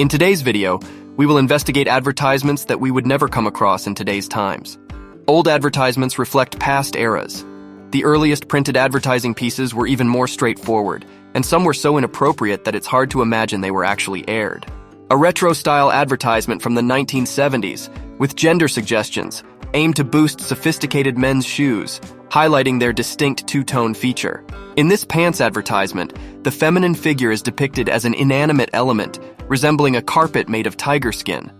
In today's video, we will investigate advertisements that we would never come across in today's times. Old advertisements reflect past eras. The earliest printed advertising pieces were even more straightforward, and some were so inappropriate that it's hard to imagine they were actually aired. A retro-style advertisement from the 1970s, with gender suggestions, aimed to boost sophisticated men's shoes, highlighting their distinct two-tone feature. In this pants advertisement, the feminine figure is depicted as an inanimate element, resembling a carpet made of tiger skin.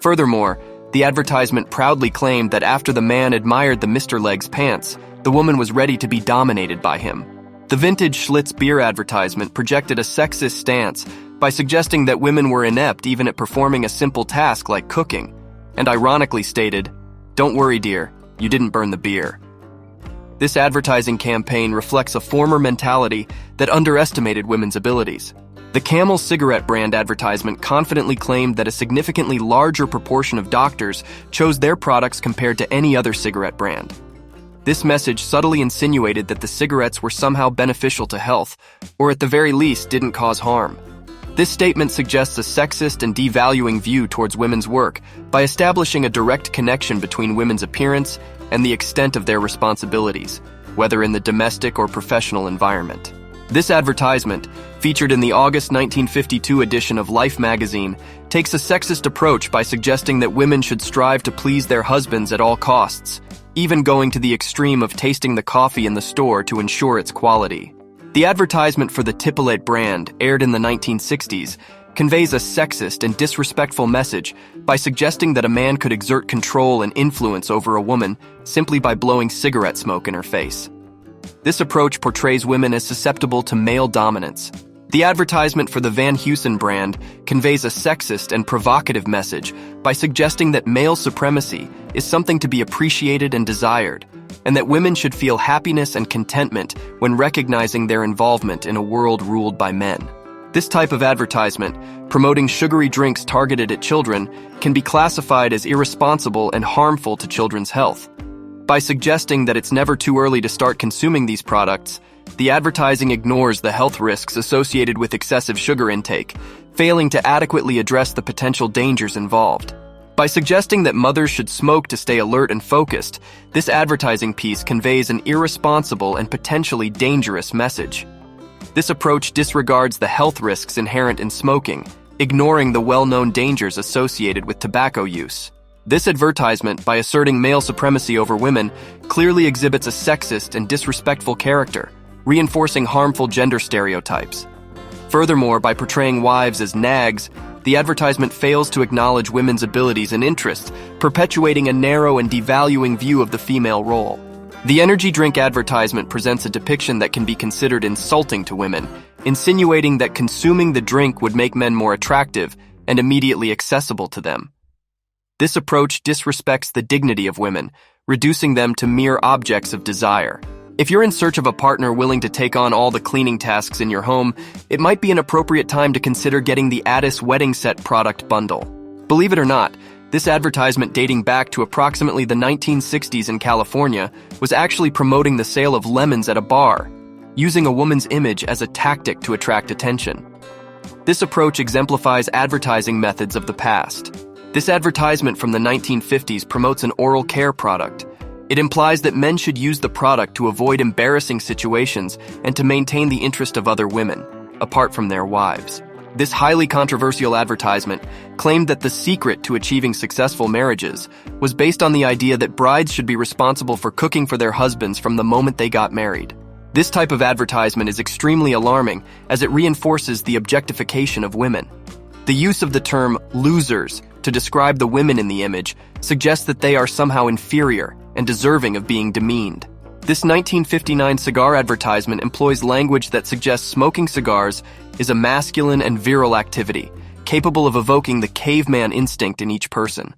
Furthermore, the advertisement proudly claimed that after the man admired the Mr. Legs pants, the woman was ready to be dominated by him. The vintage Schlitz beer advertisement projected a sexist stance by suggesting that women were inept even at performing a simple task like cooking, and ironically stated, "Don't worry, dear, you didn't burn the beer." This advertising campaign reflects a former mentality that underestimated women's abilities. The Camel cigarette brand advertisement confidently claimed that a significantly larger proportion of doctors chose their products compared to any other cigarette brand. This message subtly insinuated that the cigarettes were somehow beneficial to health, or at the very least didn't cause harm. This statement suggests a sexist and devaluing view towards women's work by establishing a direct connection between women's appearance and the extent of their responsibilities, whether in the domestic or professional environment. This advertisement, featured in the August 1952 edition of Life magazine, takes a sexist approach by suggesting that women should strive to please their husbands at all costs, even going to the extreme of tasting the coffee in the store to ensure its quality. The advertisement for the Tipolate brand, aired in the 1960s, conveys a sexist and disrespectful message by suggesting that a man could exert control and influence over a woman simply by blowing cigarette smoke in her face. This approach portrays women as susceptible to male dominance. The advertisement for the Van Heusen brand conveys a sexist and provocative message by suggesting that male supremacy is something to be appreciated and desired, and that women should feel happiness and contentment when recognizing their involvement in a world ruled by men. This type of advertisement, promoting sugary drinks targeted at children, can be classified as irresponsible and harmful to children's health. By suggesting that it's never too early to start consuming these products, the advertising ignores the health risks associated with excessive sugar intake, failing to adequately address the potential dangers involved. By suggesting that mothers should smoke to stay alert and focused, this advertising piece conveys an irresponsible and potentially dangerous message. This approach disregards the health risks inherent in smoking, ignoring the well-known dangers associated with tobacco use. This advertisement, by asserting male supremacy over women, clearly exhibits a sexist and disrespectful character, reinforcing harmful gender stereotypes. Furthermore, by portraying wives as nags, the advertisement fails to acknowledge women's abilities and interests, perpetuating a narrow and devaluing view of the female role. The energy drink advertisement presents a depiction that can be considered insulting to women, insinuating that consuming the drink would make men more attractive and immediately accessible to them. This approach disrespects the dignity of women, reducing them to mere objects of desire. If you're in search of a partner willing to take on all the cleaning tasks in your home, it might be an appropriate time to consider getting the Addis Wedding Set product bundle. Believe it or not, this advertisement, dating back to approximately the 1960s in California, was actually promoting the sale of lemons at a bar, using a woman's image as a tactic to attract attention. This approach exemplifies advertising methods of the past. This advertisement from the 1950s promotes an oral care product. It implies that men should use the product to avoid embarrassing situations and to maintain the interest of other women, apart from their wives. This highly controversial advertisement claimed that the secret to achieving successful marriages was based on the idea that brides should be responsible for cooking for their husbands from the moment they got married. This type of advertisement is extremely alarming as it reinforces the objectification of women. The use of the term losers to describe the women in the image suggests that they are somehow inferior and deserving of being demeaned. This 1959 cigar advertisement employs language that suggests smoking cigars is a masculine and virile activity, capable of evoking the caveman instinct in each person.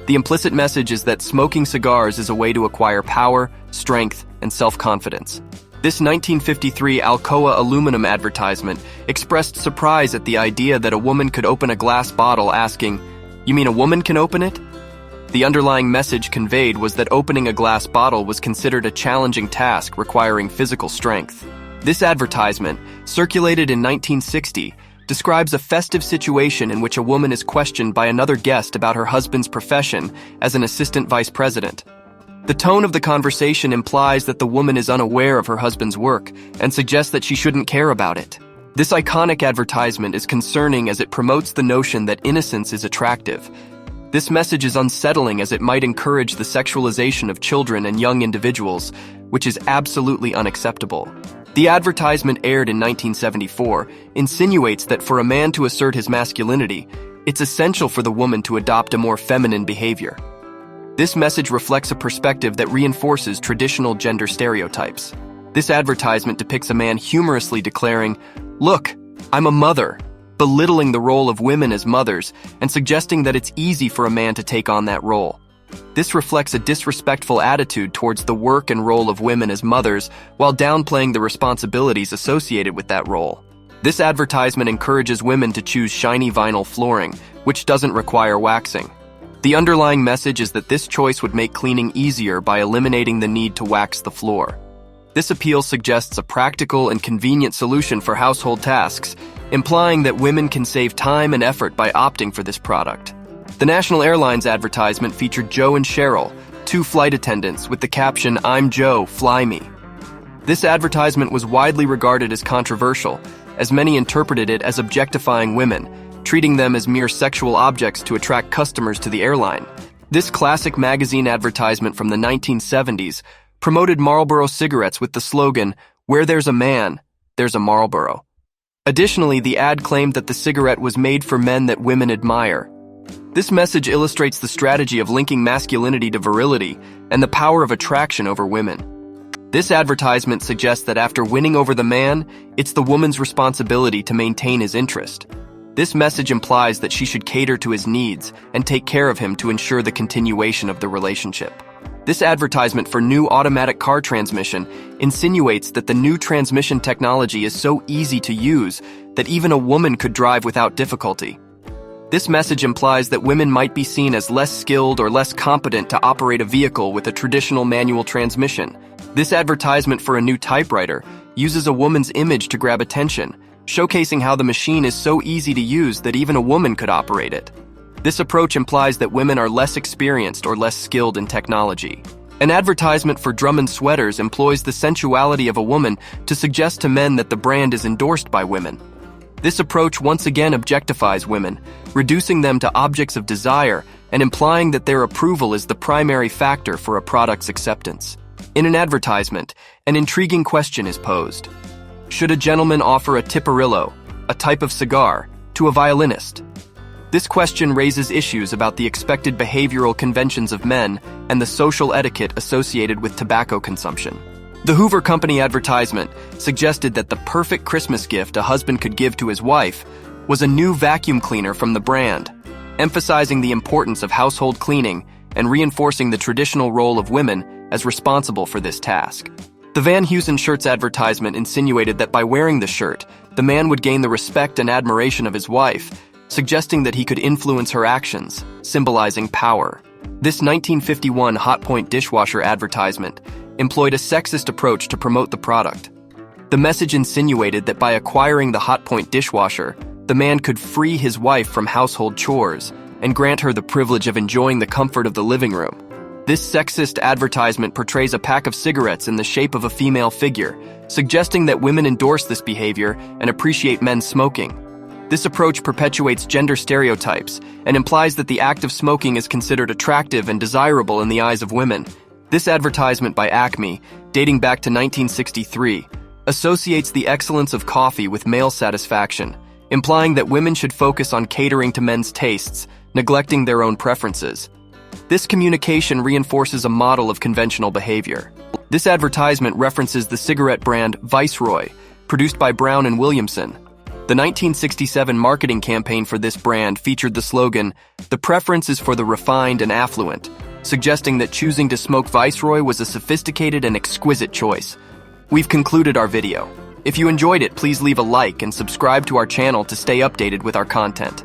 The implicit message is that smoking cigars is a way to acquire power, strength, and self-confidence. This 1953 Alcoa aluminum advertisement expressed surprise at the idea that a woman could open a glass bottle, asking, "You mean a woman can open it?" The underlying message conveyed was that opening a glass bottle was considered a challenging task requiring physical strength. This advertisement, circulated in 1960, describes a festive situation in which a woman is questioned by another guest about her husband's profession as an assistant vice president. The tone of the conversation implies that the woman is unaware of her husband's work and suggests that she shouldn't care about it. This iconic advertisement is concerning as it promotes the notion that innocence is attractive. This message is unsettling as it might encourage the sexualization of children and young individuals, which is absolutely unacceptable. The advertisement, aired in 1974, insinuates that for a man to assert his masculinity, it's essential for the woman to adopt a more feminine behavior. This message reflects a perspective that reinforces traditional gender stereotypes. This advertisement depicts a man humorously declaring, "Look, I'm a mother," belittling the role of women as mothers and suggesting that it's easy for a man to take on that role. This reflects a disrespectful attitude towards the work and role of women as mothers while downplaying the responsibilities associated with that role. This advertisement encourages women to choose shiny vinyl flooring, which doesn't require waxing. The underlying message is that this choice would make cleaning easier by eliminating the need to wax the floor. This appeal suggests a practical and convenient solution for household tasks, implying that women can save time and effort by opting for this product. The National Airlines advertisement featured Joe and Cheryl, two flight attendants, with the caption, "I'm Joe, fly me." This advertisement was widely regarded as controversial, as many interpreted it as objectifying women, treating them as mere sexual objects to attract customers to the airline. This classic magazine advertisement from the 1970s promoted Marlboro cigarettes with the slogan, "Where there's a man, there's a Marlboro." Additionally, the ad claimed that the cigarette was made for men that women admire. This message illustrates the strategy of linking masculinity to virility and the power of attraction over women. This advertisement suggests that after winning over the man, it's the woman's responsibility to maintain his interest. This message implies that she should cater to his needs and take care of him to ensure the continuation of the relationship. This advertisement for new automatic car transmission insinuates that the new transmission technology is so easy to use that even a woman could drive without difficulty. This message implies that women might be seen as less skilled or less competent to operate a vehicle with a traditional manual transmission. This advertisement for a new typewriter uses a woman's image to grab attention, showcasing how the machine is so easy to use that even a woman could operate it. This approach implies that women are less experienced or less skilled in technology. An advertisement for Drummond sweaters employs the sensuality of a woman to suggest to men that the brand is endorsed by women. This approach once again objectifies women, reducing them to objects of desire and implying that their approval is the primary factor for a product's acceptance. In an advertisement, an intriguing question is posed. Should a gentleman offer a tipperillo, a type of cigar, to a violinist? This question raises issues about the expected behavioral conventions of men and the social etiquette associated with tobacco consumption. The Hoover Company advertisement suggested that the perfect Christmas gift a husband could give to his wife was a new vacuum cleaner from the brand, emphasizing the importance of household cleaning and reinforcing the traditional role of women as responsible for this task. The Van Heusen shirts advertisement insinuated that by wearing the shirt, the man would gain the respect and admiration of his wife, suggesting that he could influence her actions, symbolizing power. This 1951 Hot Point dishwasher advertisement employed a sexist approach to promote the product. The message insinuated that by acquiring the Hot Point dishwasher, the man could free his wife from household chores and grant her the privilege of enjoying the comfort of the living room. This sexist advertisement portrays a pack of cigarettes in the shape of a female figure, suggesting that women endorse this behavior and appreciate men smoking. This approach perpetuates gender stereotypes and implies that the act of smoking is considered attractive and desirable in the eyes of women. This advertisement by Acme, dating back to 1963, associates the excellence of coffee with male satisfaction, implying that women should focus on catering to men's tastes, neglecting their own preferences. This communication reinforces a model of conventional behavior. This advertisement references the cigarette brand Viceroy, produced by Brown and Williamson. The 1967 marketing campaign for this brand featured the slogan, "The preference is for the refined and affluent," suggesting that choosing to smoke Viceroy was a sophisticated and exquisite choice. We've concluded our video. If you enjoyed it, please leave a like and subscribe to our channel to stay updated with our content.